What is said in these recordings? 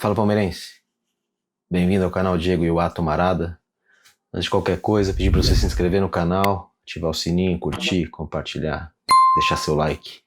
Fala palmeirense, bem-vindo ao canal Diego Iwato Marada. Antes de qualquer coisa, pedir para você se inscrever no canal, ativar o sininho, curtir, compartilhar, deixar seu like.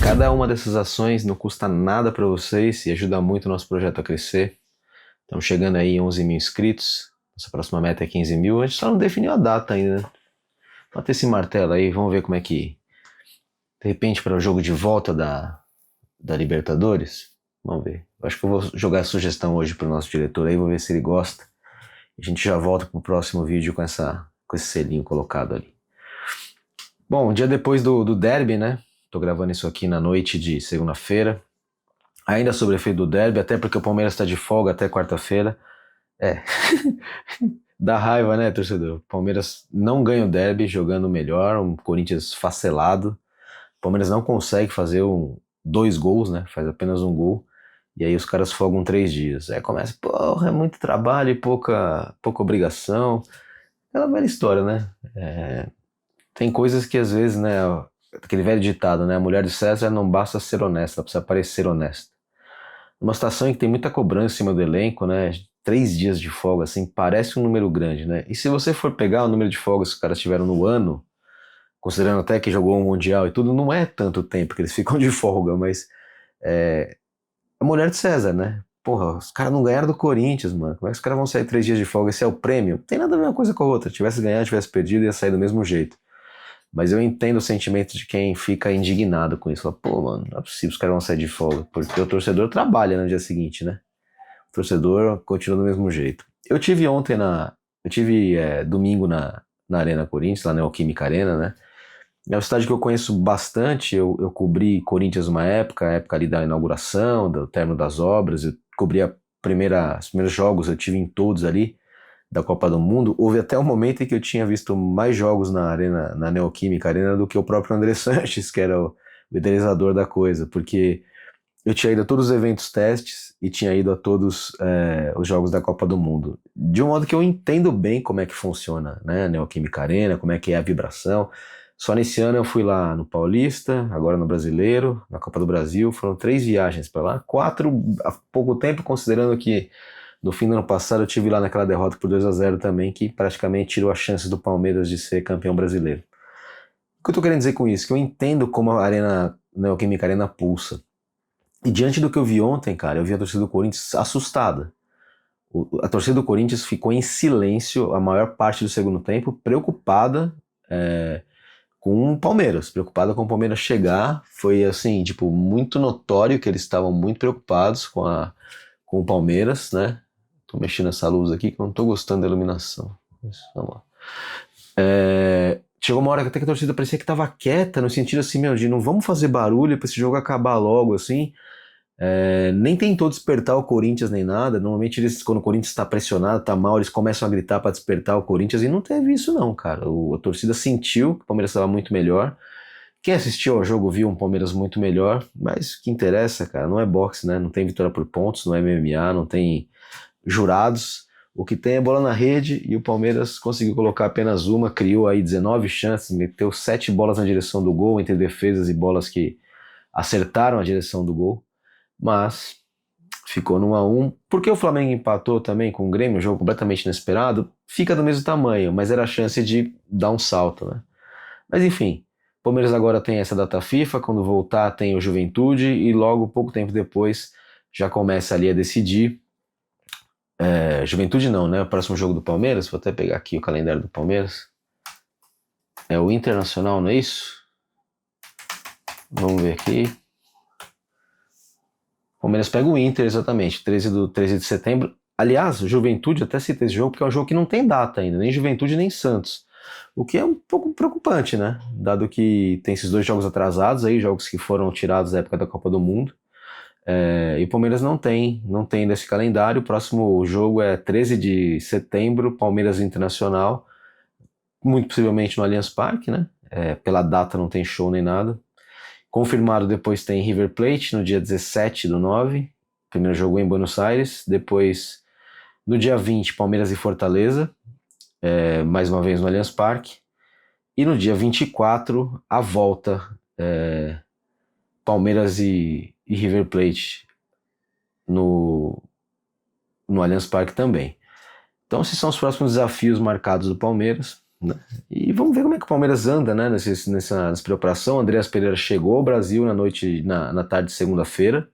Cada uma dessas ações não custa nada para vocês e ajuda muito o nosso projeto a crescer. Estamos chegando aí em 11 mil inscritos, nossa próxima meta é 15 mil, a gente só não definiu a data ainda, né? Bota esse martelo aí, vamos ver como é que, de repente, para o jogo de volta da Libertadores, vamos ver. Eu acho que eu vou jogar a sugestão hoje pro nosso diretor aí, vou ver se ele gosta. A gente já volta pro próximo vídeo com esse selinho colocado ali. Bom, um dia depois do derby, né? Tô gravando isso aqui na noite de segunda-feira. Ainda sobre efeito do derby, até porque o Palmeiras tá de folga até quarta-feira. É. Dá raiva, né, torcedor? O Palmeiras não ganha o derby jogando melhor, um Corinthians facelado. O Palmeiras não consegue fazer dois gols, né? Faz apenas um gol. E aí os caras folgam 3 dias. Aí começa, porra, é muito trabalho e pouca obrigação. Aquela velha história, né? Tem coisas que às vezes, né? Aquele velho ditado, né? A mulher de César não basta ser honesta, ela precisa parecer honesta. Numa situação em que tem muita cobrança em cima do elenco, né? 3 dias de folga, assim, parece um número grande, né? E se você for pegar o número de folgas que os caras tiveram no ano, considerando até que jogou um Mundial e tudo, não é tanto tempo que eles ficam de folga, mas a mulher de César, né? Porra, os caras não ganharam do Corinthians, mano. Como é que os caras vão sair 3 dias de folga? Esse é o prêmio? Não tem nada a ver uma coisa com a outra. Tivesse ganhado, tivesse perdido, ia sair do mesmo jeito. Mas eu entendo o sentimento de quem fica indignado com isso. Fala, pô, mano, não é possível os caras vão sair de folga. Porque o torcedor trabalha no dia seguinte, né? O torcedor continua do mesmo jeito. Eu tive domingo na Arena Corinthians, lá na Neoquímica Arena, né? É um estádio que eu conheço bastante, eu cobri Corinthians uma época, a época ali da inauguração, do término das obras, eu cobri os primeiros jogos, eu tive em todos ali, da Copa do Mundo. Houve até um momento em que eu tinha visto mais jogos na Arena, na Neoquímica Arena, do que o próprio André Sanches, que era o idealizador da coisa, porque eu tinha ido a todos os eventos testes e tinha ido a todos os jogos da Copa do Mundo. De um modo que eu entendo bem como é que funciona, né, a Neoquímica Arena, como é que é a vibração. Só nesse ano eu fui lá no Paulista, agora no Brasileiro, na Copa do Brasil. Foram 3 viagens para lá, 4 há pouco tempo, considerando que no fim do ano passado eu tive lá naquela derrota por 2-0 também, que praticamente tirou a chance do Palmeiras de ser campeão brasileiro. O que eu tô querendo dizer com isso? Que eu entendo como a Arena, Neoquímica Arena pulsa. E diante do que eu vi ontem, cara, eu vi a torcida do Corinthians assustada. A torcida do Corinthians ficou em silêncio a maior parte do segundo tempo, preocupada com o Palmeiras, preocupada com o Palmeiras chegar. Foi assim, tipo, muito notório que eles estavam muito preocupados com o Palmeiras, né? Tô mexendo essa luz aqui que eu não tô gostando da iluminação. Vamos lá. Chegou uma hora que até que a torcida parecia que tava quieta, no sentido assim, meu, de não vamos fazer barulho pra esse jogo acabar logo, assim. Nem tentou despertar o Corinthians nem nada. Normalmente eles, quando o Corinthians está pressionado, tá mal, eles começam a gritar para despertar o Corinthians, e não teve isso não, cara. A torcida sentiu que o Palmeiras estava muito melhor. Quem assistiu ao jogo viu um Palmeiras muito melhor, mas o que interessa, cara, não é boxe, né? Não tem vitória por pontos, não é MMA, não tem jurados. O que tem é bola na rede, e o Palmeiras conseguiu colocar apenas uma, criou aí 19 chances, meteu 7 bolas na direção do gol, entre defesas e bolas que acertaram a direção do gol. Mas ficou no 1-1. Porque o Flamengo empatou também com o Grêmio, um jogo completamente inesperado, fica do mesmo tamanho, mas era a chance de dar um salto, né? Mas enfim, o Palmeiras agora tem essa data FIFA, quando voltar tem o Juventude, e logo, pouco tempo depois, já começa ali a decidir. Juventude não, né? O próximo jogo do Palmeiras, vou até pegar aqui o calendário do Palmeiras. É o Internacional, não é isso? Vamos ver aqui. Palmeiras pega o Inter, exatamente, 13 de setembro. Aliás, o Juventude, até cita esse jogo, porque é um jogo que não tem data ainda, nem Juventude nem Santos. O que é um pouco preocupante, né? Dado que tem esses 2 jogos atrasados aí, jogos que foram tirados da época da Copa do Mundo. E o Palmeiras não tem nesse calendário. O próximo jogo é 13 de setembro, Palmeiras Internacional, muito possivelmente no Allianz Parque, né? Pela data não tem show nem nada. Confirmado, depois tem River Plate no dia 17/9, primeiro jogo em Buenos Aires. Depois, no dia 20, Palmeiras e Fortaleza, mais uma vez no Allianz Parque. E no dia 24, a volta, Palmeiras e River Plate no no Allianz Parque também. Então esses são os próximos desafios marcados do Palmeiras, né? E vamos ver como é que o Palmeiras anda, né, nessa preparação. Andreas Pereira chegou ao Brasil na tarde de segunda-feira,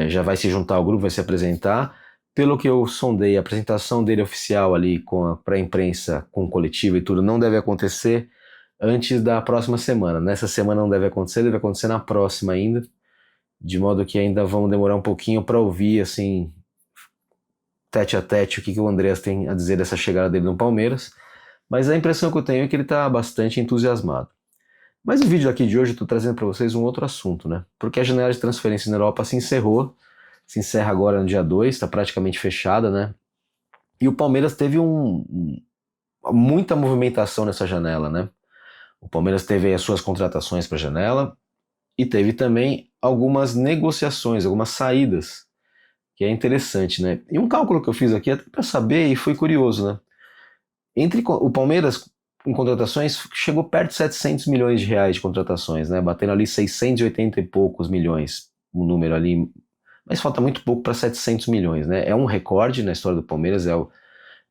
já vai se juntar ao grupo, vai se apresentar. Pelo que eu sondei, a apresentação dele oficial ali para a imprensa, com coletiva e tudo, não deve acontecer antes da próxima semana. Nessa semana não deve acontecer na próxima ainda, de modo que ainda vão demorar um pouquinho para ouvir, assim, tete a tete, o que o Andreas tem a dizer dessa chegada dele no Palmeiras. Mas a impressão que eu tenho é que ele está bastante entusiasmado. Mas o vídeo aqui de hoje eu estou trazendo para vocês um outro assunto, né? Porque a janela de transferência na Europa se encerra agora no dia 2, está praticamente fechada, né? E o Palmeiras teve muita movimentação nessa janela, né? O Palmeiras teve aí as suas contratações para a janela e teve também algumas negociações, algumas saídas, que é interessante, né? E um cálculo que eu fiz aqui até para saber, e foi curioso, né? O Palmeiras, em contratações, chegou perto de 700 milhões de reais de contratações, né? Batendo ali 680 e poucos milhões, um número ali, mas falta muito pouco para 700 milhões, né? É um recorde na história do Palmeiras, é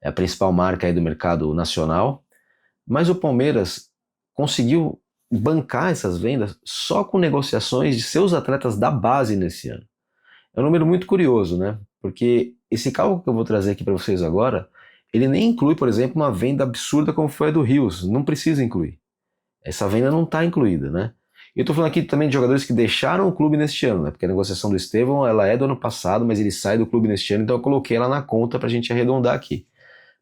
a principal marca aí do mercado nacional, mas o Palmeiras conseguiu bancar essas vendas só com negociações de seus atletas da base nesse ano. É um número muito curioso, né? Porque esse cálculo que eu vou trazer aqui para vocês agora, ele nem inclui, por exemplo, uma venda absurda como foi a do Rios. Não precisa incluir. Essa venda não está incluída, né? E eu estou falando aqui também de jogadores que deixaram o clube neste ano, né? Porque a negociação do Estevão, ela é do ano passado, mas ele sai do clube neste ano, então eu coloquei ela na conta para a gente arredondar aqui.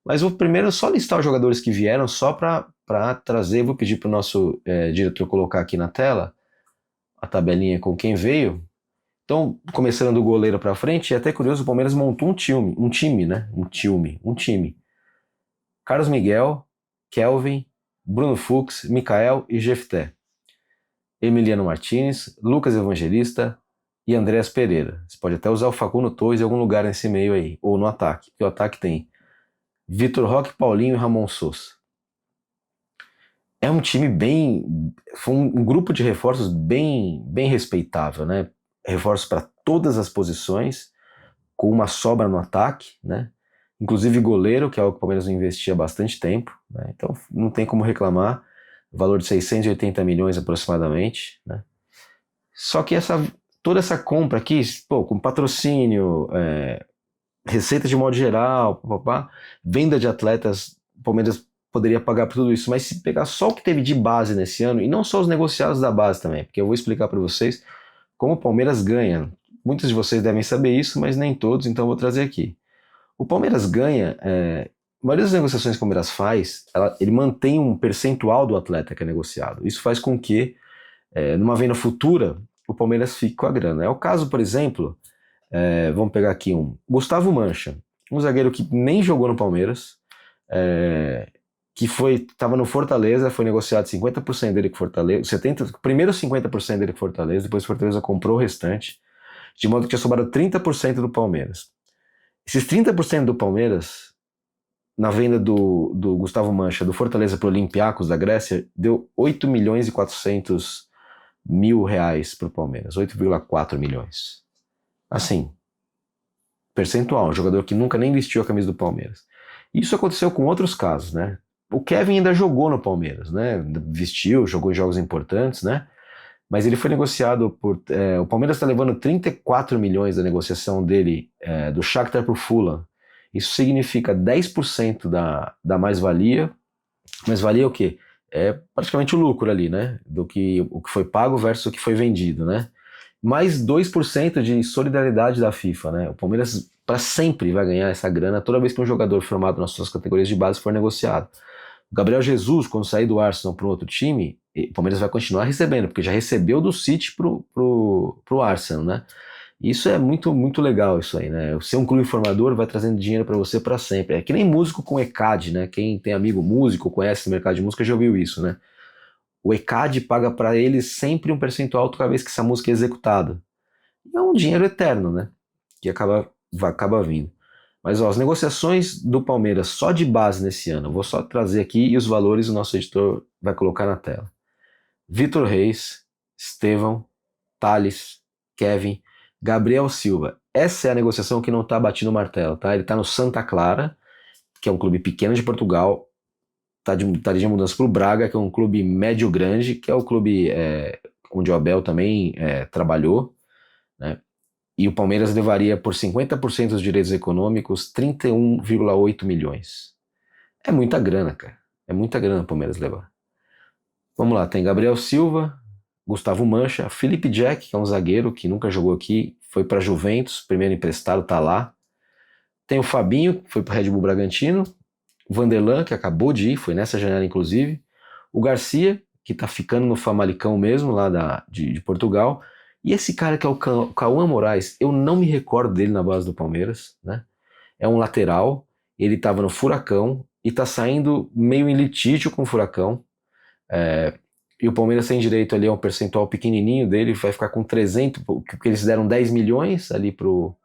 Mas vou primeiro só listar os jogadores que vieram, só para trazer, vou pedir para o nosso diretor colocar aqui na tela a tabelinha com quem veio. Então, começando do goleiro para frente, é até curioso, o Palmeiras montou um time, né? Um time. Carlos Miguel, Kelvin, Bruno Fux, Mikael e Jefté. Emiliano Martinez, Lucas Evangelista e Andreas Pereira. Você pode até usar o Facundo Torres em algum lugar nesse meio aí, ou no ataque, porque o ataque tem Vitor Roque, Paulinho e Ramon Sousa. É um time foi um grupo de reforços bem respeitável, né? Reforços para todas as posições, com uma sobra no ataque, né? Inclusive goleiro, que é algo que o Palmeiras não investia há bastante tempo, né? Então não tem como reclamar, valor de 680 milhões aproximadamente, né? Só que toda essa compra aqui, com patrocínio, receita de modo geral, venda de atletas, o Palmeiras poderia pagar por tudo isso, mas se pegar só o que teve de base nesse ano, e não só os negociados da base também, porque eu vou explicar para vocês como o Palmeiras ganha. Muitos de vocês devem saber isso, mas nem todos, então eu vou trazer aqui. O Palmeiras ganha, a maioria das negociações que o Palmeiras faz, ele mantém um percentual do atleta que é negociado. Isso faz com que, numa venda futura, o Palmeiras fique com a grana. É o caso, por exemplo, vamos pegar aqui Gustavo Mancha, um zagueiro que nem jogou no Palmeiras, que estava no Fortaleza, foi negociado 50% dele com Fortaleza, primeiro 50% dele com Fortaleza, depois Fortaleza comprou o restante, de modo que tinha sobrado 30% do Palmeiras. Esses 30% do Palmeiras, na venda do Gustavo Mancha, do Fortaleza para o Olympiacos da Grécia, deu 8 milhões e 400 mil reais para o Palmeiras, 8,4 milhões. Assim, percentual, um jogador que nunca nem vestiu a camisa do Palmeiras. Isso aconteceu com outros casos, né? O Kevin ainda jogou no Palmeiras, né? Vestiu, jogou em jogos importantes, né? Mas ele foi negociado o Palmeiras está levando 34 milhões da negociação dele do Shakhtar para o Fulham. Isso significa 10% da mais-valia. Mais-valia é o quê? É praticamente o lucro ali, né? O que foi pago versus o que foi vendido, né? Mais 2% de solidariedade da FIFA, né? O Palmeiras para sempre vai ganhar essa grana toda vez que um jogador formado nas suas categorias de base for negociado. O Gabriel Jesus, quando sair do Arsenal para um outro time, o Palmeiras vai continuar recebendo, porque já recebeu do City pro Arsenal, né? Isso é muito, muito legal isso aí, né? Ser um clube formador vai trazendo dinheiro para você para sempre. É que nem músico com ECAD, né? Quem tem amigo músico, conhece o mercado de música, já ouviu isso, né? O ECAD paga para eles sempre um percentual toda vez que essa música é executada. E é um dinheiro eterno, né? Que acaba vindo. Mas as negociações do Palmeiras só de base nesse ano, eu vou só trazer aqui e os valores o nosso editor vai colocar na tela. Vitor Reis, Estevão, Thales, Kevin, Gabriel Silva essa é a negociação que não está batendo o martelo, tá? Ele está no Santa Clara, que é um clube pequeno de Portugal, tá de mudança para o Braga, que é um clube médio grande, que é o clube onde o Abel também trabalhou, né? E o Palmeiras levaria por 50% dos direitos econômicos 31,8 milhões. É muita grana, cara. É muita grana o Palmeiras levar. Vamos lá, tem Gabriel Silva, Gustavo Mancha, Felipe Jack, que é um zagueiro que nunca jogou aqui, foi para Juventus, primeiro emprestado, tá lá. Tem o Fabinho, que foi para Red Bull Bragantino, o Vanderlan, que acabou de ir, foi nessa janela inclusive, o Garcia, que tá ficando no Famalicão mesmo, lá de Portugal, e esse cara que é o Cauã Moraes, eu não me recordo dele na base do Palmeiras, né? É um lateral, ele estava no Furacão e tá saindo meio em litígio com o Furacão, e o Palmeiras tem direito ali a um percentual pequenininho dele, vai ficar com 300, porque eles deram 10 milhões ali pro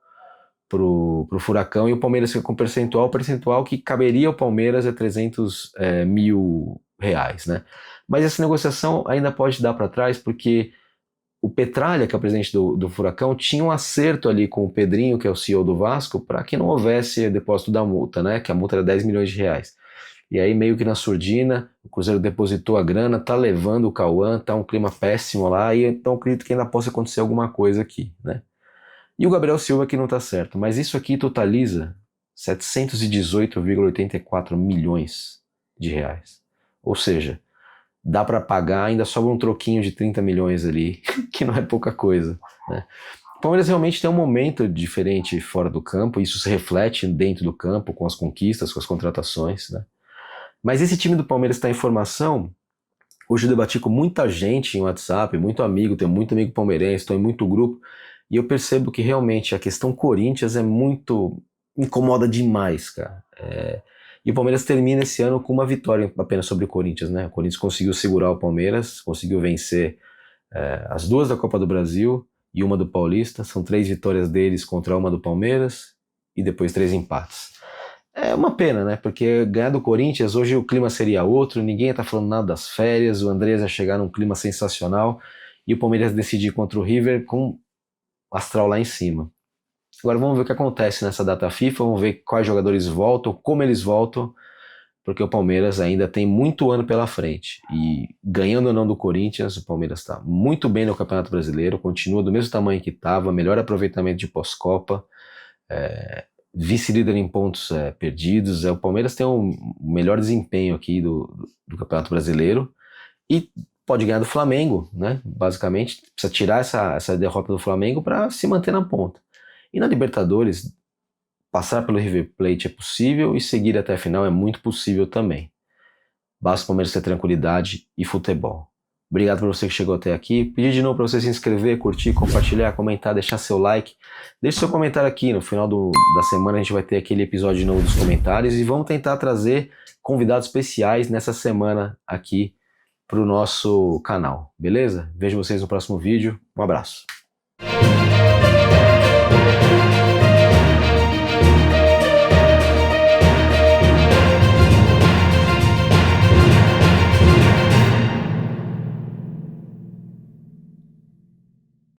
Furacão, e o Palmeiras fica com percentual que caberia ao Palmeiras é 300 mil reais, né? Mas essa negociação ainda pode dar para trás, porque o Petralha, que é o presidente do Furacão, tinha um acerto ali com o Pedrinho, que é o CEO do Vasco, para que não houvesse depósito da multa, né? Que a multa era 10 milhões de reais. E aí, meio que na surdina, o Cruzeiro depositou a grana, tá levando o Cauã, tá um clima péssimo lá, e então acredito que ainda possa acontecer alguma coisa aqui, né? E o Gabriel Silva que não tá certo, mas isso aqui totaliza 718,84 milhões de reais. Ou seja, dá para pagar, ainda sobra um troquinho de 30 milhões ali, que não é pouca coisa, né? O Palmeiras realmente tem um momento diferente fora do campo, isso se reflete dentro do campo, com as conquistas, com as contratações, né? Mas esse time do Palmeiras está em formação. Hoje eu debati com muita gente em WhatsApp, muito amigo, tenho muito amigo palmeirense, estou em muito grupo, e eu percebo que realmente a questão Corinthians incomoda demais, cara. E o Palmeiras termina esse ano com uma vitória apenas sobre o Corinthians, né? O Corinthians conseguiu segurar o Palmeiras, conseguiu vencer as 2 da Copa do Brasil e uma do Paulista, são 3 vitórias deles contra uma do Palmeiras e depois 3 empates. É uma pena, né? Porque ganhar do Corinthians, hoje o clima seria outro, ninguém tá falando nada das férias, o Andrés ia chegar num clima sensacional e o Palmeiras decidir contra o River com o astral lá em cima. Agora vamos ver o que acontece nessa data FIFA, vamos ver quais jogadores voltam, como eles voltam, porque o Palmeiras ainda tem muito ano pela frente. E ganhando ou não do Corinthians, o Palmeiras está muito bem no Campeonato Brasileiro, continua do mesmo tamanho que estava, melhor aproveitamento de pós-Copa, vice-líder em pontos perdidos. O Palmeiras tem o melhor desempenho aqui do Campeonato Brasileiro e pode ganhar do Flamengo, né? Basicamente, precisa tirar essa derrota do Flamengo para se manter na ponta. E na Libertadores, passar pelo River Plate é possível e seguir até a final é muito possível também. Basta o Palmeiras ter tranquilidade e futebol. Obrigado por você que chegou até aqui. Pedir de novo para você se inscrever, curtir, compartilhar, comentar, deixar seu like. Deixe seu comentário aqui. No final da semana a gente vai ter aquele episódio novo dos comentários e vamos tentar trazer convidados especiais nessa semana aqui para o nosso canal. Beleza? Vejo vocês no próximo vídeo. Um abraço.